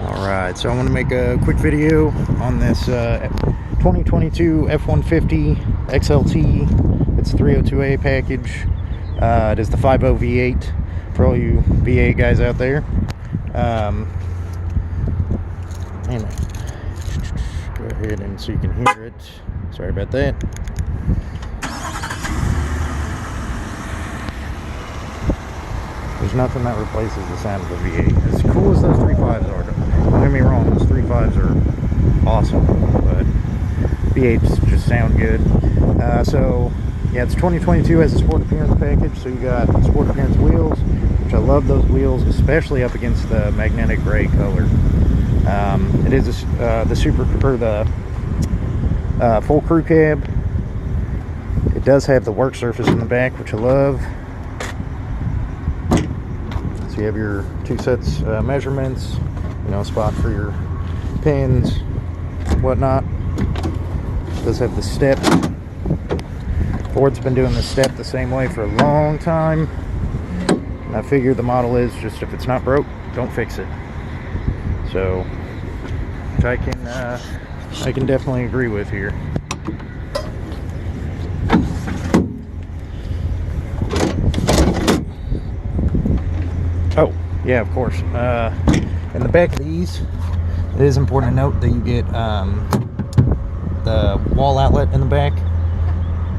Alright, so I want to make a quick video on this 2022 F-150 Xlt. It's a 302A package. It is the 5.0 V8 for all you V8 guys out there. Anyway, go ahead and so you can hear it. Sorry about that. There's nothing that replaces the sound of a V8. As cool as those 3.5s are, don't get me wrong, those 3.5s are awesome, but V8s just sound good. So, yeah, it's 2022, has a sport appearance package, so you got sport appearance wheels, which I love those wheels, especially up against the magnetic gray color. It is the full crew cab. It does have the work surface in the back, which I love. So you have your two sets measurements, spot for your pins, whatnot. It does have the step. Ford's been doing the step the same way for a long time. And I figure the model is just, if it's not broke, don't fix it. So, which I can definitely agree with here. Oh, yeah, of course. In the back of these, it is important to note that you get the wall outlet in the back,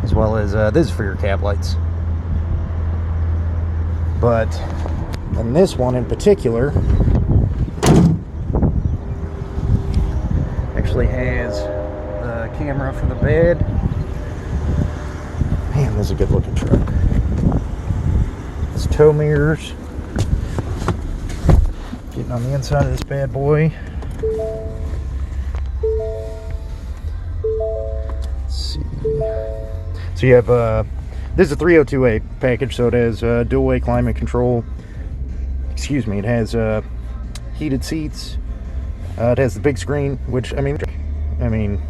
as well as this is for your cab lights. But in this one in particular, actually has the camera for the bed. Man, this is a good looking truck. It's tow mirrors. Getting on the inside of this bad boy. Let's see. So you have this is a 302A package, so it has dual-way climate control. Excuse me. It has heated seats. It has the big screen, which I mean,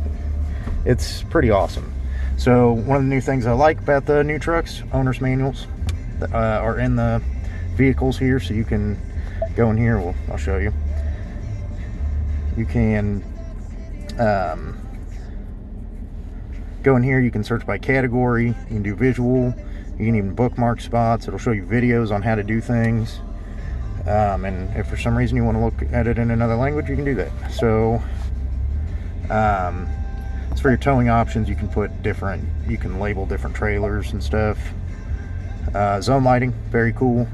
it's pretty awesome. So one of the new things I like about the new trucks, owner's manuals are in the vehicles here, so you can go in here. Well, I'll show you. You can go in here. You can search by category. You can do visual. You can even bookmark spots. It'll show you videos on how to do things. And if for some reason you want to look at it in another language, you can do that. So it's for your towing options. You can you can label different trailers and stuff. Zone lighting, very cool.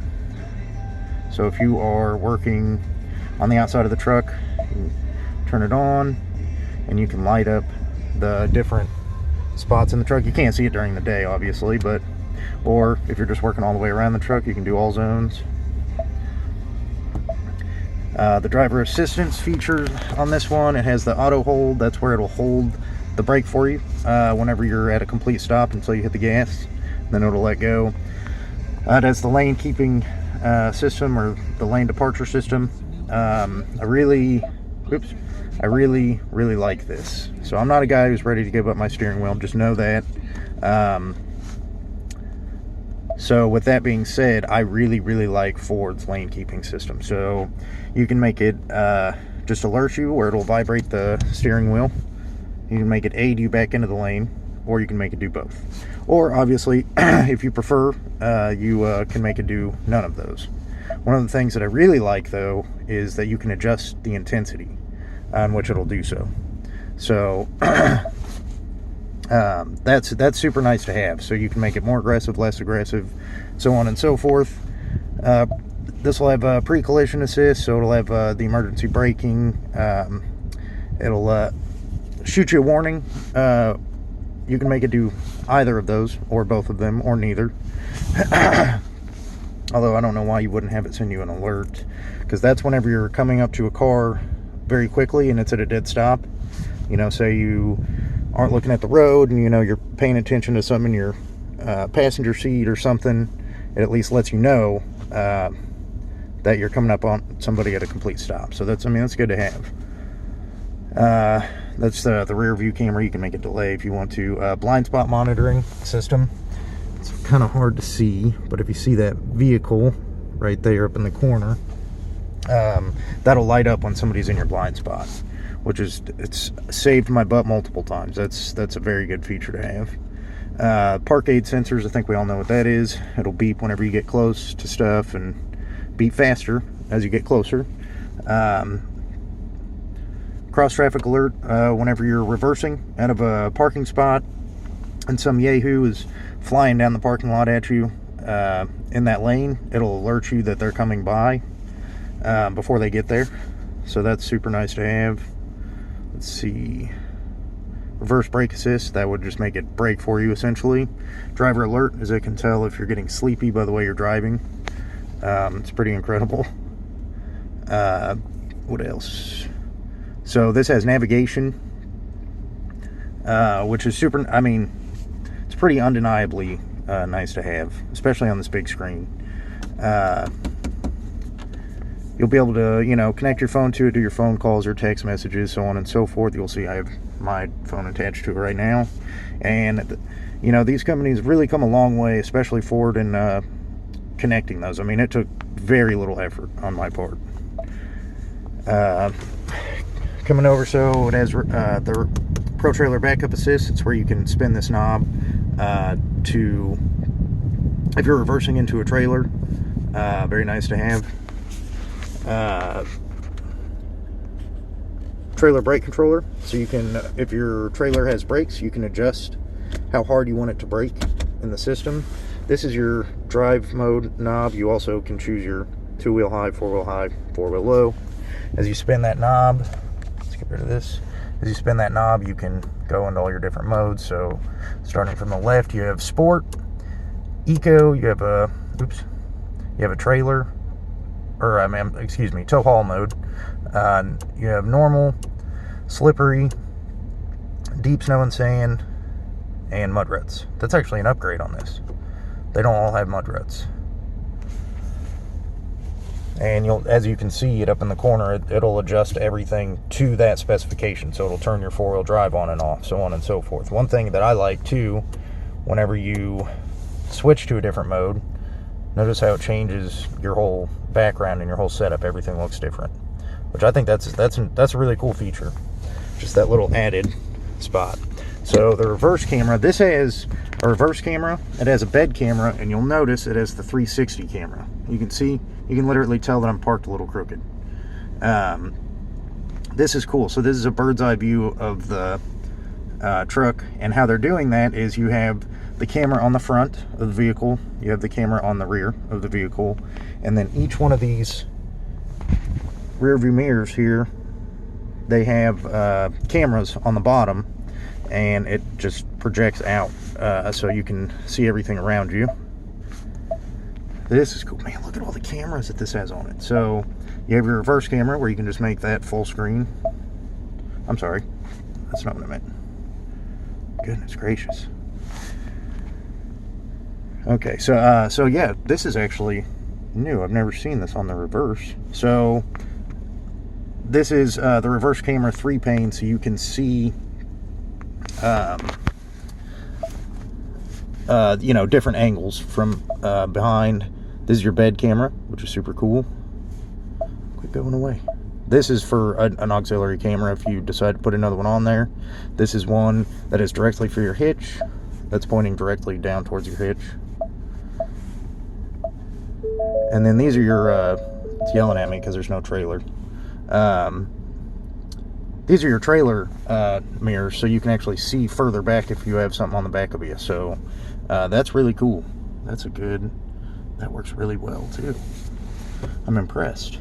So if you are working on the outside of the truck, you turn it on and you can light up the different spots in the truck. You can't see it during the day, obviously, or if you're just working all the way around the truck, you can do all zones. The driver assistance feature on this one, it has the auto hold. That's where it'll hold the brake for you whenever you're at a complete stop until you hit the gas. Then it'll let go. It has the lane keeping system, or the lane departure system. I really like this. So I'm not a guy who's ready to give up my steering wheel, just know that. So with that being said, I really like Ford's lane keeping system. So you can make it just alert you, where it'll vibrate the steering wheel. You can make it aid you back into the lane, or you can make it do both. Or obviously, if you prefer, you can make it do none of those. One of the things that I really like, though, is that you can adjust the intensity on which it'll do so. So that's super nice to have. So you can make it more aggressive, less aggressive, so on and so forth. This will have pre-collision assist, so it'll have the emergency braking. It'll shoot you a warning. You can make it do either of those, or both of them, or neither. Although I don't know why you wouldn't have it send you an alert, because that's whenever you're coming up to a car very quickly and it's at a dead stop. Say you aren't looking at the road and you're paying attention to something in your passenger seat or something. It at least lets you know that you're coming up on somebody at a complete stop. So that's good to have. That's the rear view camera. You can make it delay if you want to. Blind spot monitoring system. It's kind of hard to see, but if you see that vehicle right there up in the corner, that'll light up when somebody's in your blind spot, which is, it's saved my butt multiple times. That's a very good feature to have. Park aid sensors, I think we all know what that is. It'll beep whenever you get close to stuff and beep faster as you get closer. Cross traffic alert whenever you're reversing out of a parking spot and some yahoo is flying down the parking lot at you in that lane, it'll alert you that they're coming by before they get there. So that's super nice to have. Let's see. Reverse brake assist, that would just make it brake for you essentially. Driver alert, as it can tell if you're getting sleepy by the way you're driving. It's pretty incredible. What else? So this has navigation, which is super, I mean, it's pretty undeniably nice to have, especially on this big screen. You'll be able to, you know, connect your phone to it, do your phone calls or text messages, so on and so forth. You'll see I have my phone attached to it right now. And, you know, these companies really come a long way, especially Ford, in connecting those. I mean, it took very little effort on my part. Coming over, so it has the Pro Trailer Backup Assist. It's where you can spin this knob to, if you're reversing into a trailer. Very nice to have. Trailer brake controller, so you can, if your trailer has brakes, you can adjust how hard you want it to brake in the system. This is your drive mode knob. You also can choose your 2-wheel high, 4-wheel high, 4-wheel low. As you spin that knob, let's get rid of this. As you spin that knob, you can go into all your different modes. So starting from the left, you have sport, eco, you have a trailer, or excuse me, tow haul mode. You have normal, slippery, deep snow and sand, and mud ruts. That's actually an upgrade on this. They don't all have mud ruts. And you'll, as you can see it up in the corner, it'll adjust everything to that specification. So it'll turn your 4-wheel drive on and off, so on and so forth. One thing that I like too, whenever you switch to a different mode, notice how it changes your whole background and your whole setup. Everything looks different, which I think that's a really cool feature. Just that little added spot. So the reverse camera, this has a reverse camera, it has a bed camera, and you'll notice it has the 360 camera. You can see, you can literally tell that I'm parked a little crooked. This is cool. So this is a bird's eye view of the truck, and how they're doing that is you have the camera on the front of the vehicle, you have the camera on the rear of the vehicle, and then each one of these rear view mirrors here, they have cameras on the bottom, and it just projects out so you can see everything around you. This is cool, man. Look at all the cameras that this has on it. So you have your reverse camera where you can just make that full screen. I'm sorry, that's not what I meant. Goodness gracious. Okay, so yeah, this is actually new. I've never seen this on the reverse. So this is the reverse camera 3-pane, so you can see you know, different angles from behind. This is your bed camera, which is super cool. Quit going away. This is for an auxiliary camera if you decide to put another one on there. This is one that is directly for your hitch. That's pointing directly down towards your hitch. And then these are your, it's yelling at me because there's no trailer. These are your trailer mirrors, so you can actually see further back if you have something on the back of you. So that's really cool. That's a good, that works really well too. I'm impressed.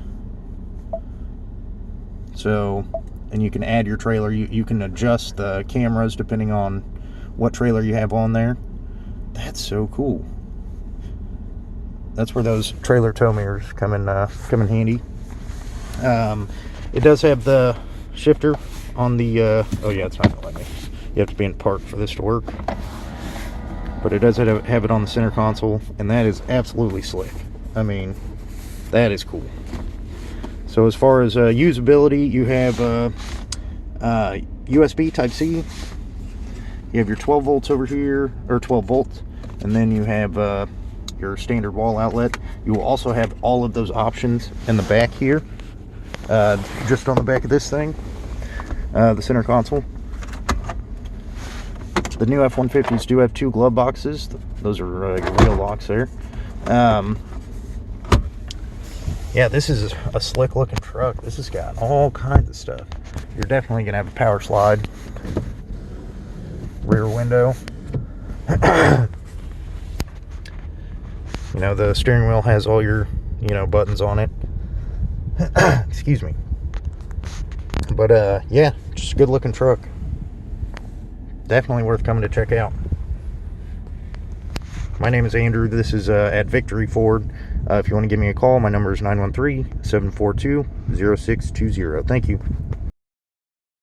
So, and you can add your trailer. You can adjust the cameras depending on what trailer you have on there. That's so cool. That's where those trailer tow mirrors come in handy. It does have the shifter on the oh yeah, it's not gonna let me. You have to be in park for this to work, but it does have it on the center console, and that is absolutely slick. I mean, that is cool. So as far as usability, you have USB Type-C, you have your 12 volts over here, or 12 volts, and then you have your standard wall outlet. You will also have all of those options in the back here. Just on the back of this thing, the center console. The new F-150s do have 2 glove boxes. Those are real locks there. Yeah, this is a slick looking truck. This has got all kinds of stuff. You're definitely gonna have a power slide, rear window. You know, the steering wheel has all your, you know, buttons on it. Excuse me. But yeah, just a good looking truck. Definitely worth coming to check out. My name is Andrew. This is at Victory Ford. If you want to give me a call, my number is 913-742-0620. Thank you.